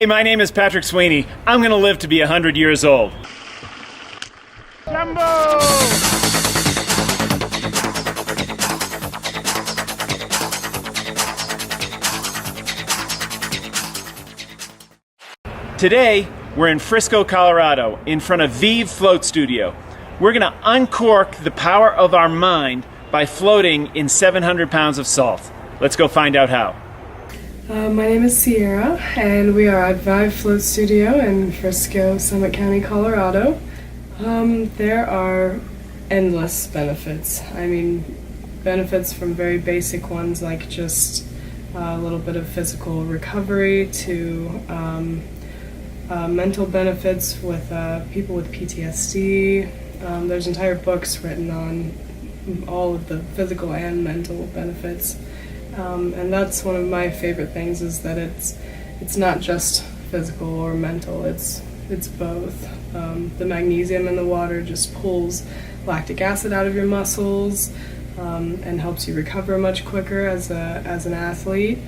Hey, my name is Patrick Sweeney. I'm going to live to be 100 years old. Jumbo! Today, we're in Frisco, Colorado, in front of Vive Float Studio. We're going to uncork the power of our mind by floating in 700 pounds of salt. Let's go find out how. My name is Sierra, and we are at Vive Float Studio in Frisco, Summit County, Colorado. There are endless benefits. I mean, benefits from very basic ones like just a little bit of physical recovery to mental benefits with people with PTSD. There's entire books written on all of the physical and mental benefits. And that's one of my favorite things, is that it's not just physical or mental, it's both. The magnesium in the water just pulls lactic acid out of your muscles and helps you recover much quicker as an athlete.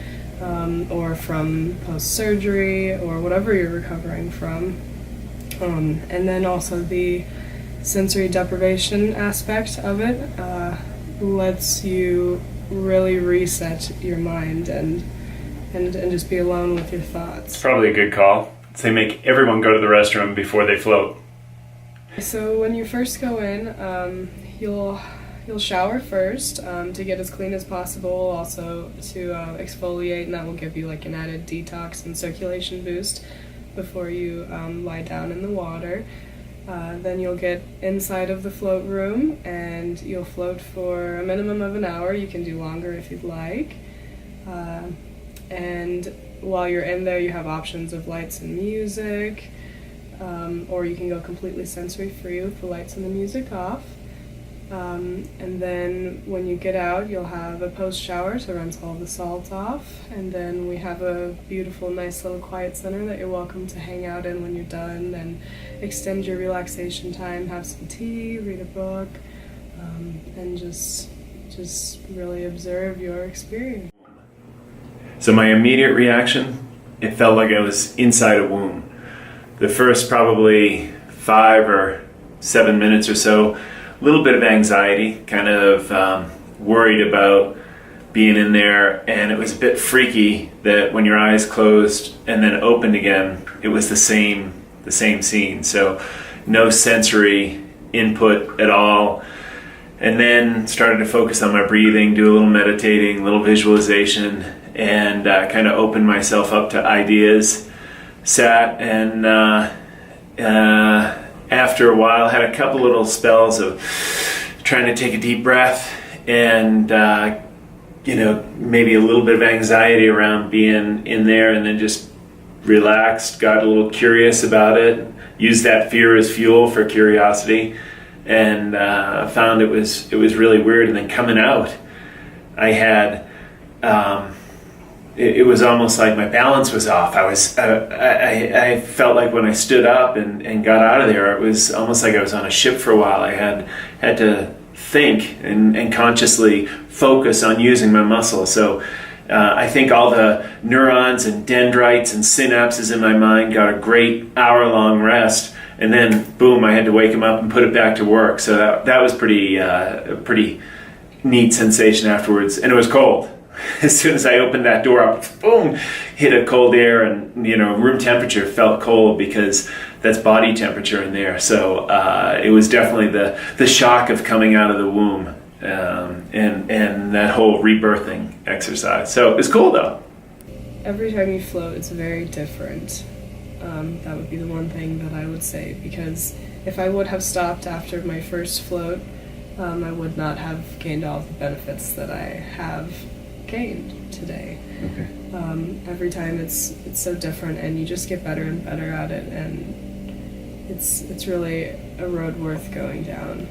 Or from post-surgery, or whatever you're recovering from. And then also the sensory deprivation aspect of it lets you really reset your mind and just be alone with your thoughts. Probably a good call. They make everyone go to the restroom before they float. So when you first go in, you'll shower first to get as clean as possible, also to exfoliate, and that will give you like an added detox and circulation boost before you lie down in the water. Then you'll get inside of the float room, and you'll float for a minimum of an hour. You can do longer if you'd like. And while you're in there, you have options of lights and music, or you can go completely sensory free with the lights and the music off. And then when you get out, you'll have a post-shower to rinse all the salt off, and then we have a beautiful, nice little quiet center that you're welcome to hang out in when you're done and extend your relaxation time, have some tea, read a book, and just really observe your experience. So my immediate reaction, it felt like I was inside a womb. The first probably 5 or 7 minutes or so, a little bit of anxiety, kind of worried about being in there, and it was a bit freaky that when your eyes closed and then opened again, it was the same scene. So no sensory input at all. And then started to focus on my breathing, do a little meditating, a little visualization, and kind of opened myself up to ideas. Sat and after a while, had a couple little spells of trying to take a deep breath and, maybe a little bit of anxiety around being in there, and then just relaxed, got a little curious about it, used that fear as fuel for curiosity, and found it was really weird. And then coming out, I had... It was almost like my balance was off. I felt like when I stood up and got out of there, it was almost like I was on a ship for a while. I had to think and consciously focus on using my muscle. So I think all the neurons and dendrites and synapses in my mind got a great hour-long rest, and then boom, I had to wake them up and put it back to work. So that was a pretty neat sensation afterwards, and it was cold. As soon as I opened that door up, boom, hit a cold air, and room temperature felt cold because that's body temperature in there. So it was definitely the shock of coming out of the womb and that whole rebirthing exercise. So it was cool though. Every time you float, it's very different. That would be the one thing that I would say, because if I would have stopped after my first float, I would not have gained all the benefits that I have gained today. Okay. Every time it's so different, and you just get better and better at it, and it's really a road worth going down.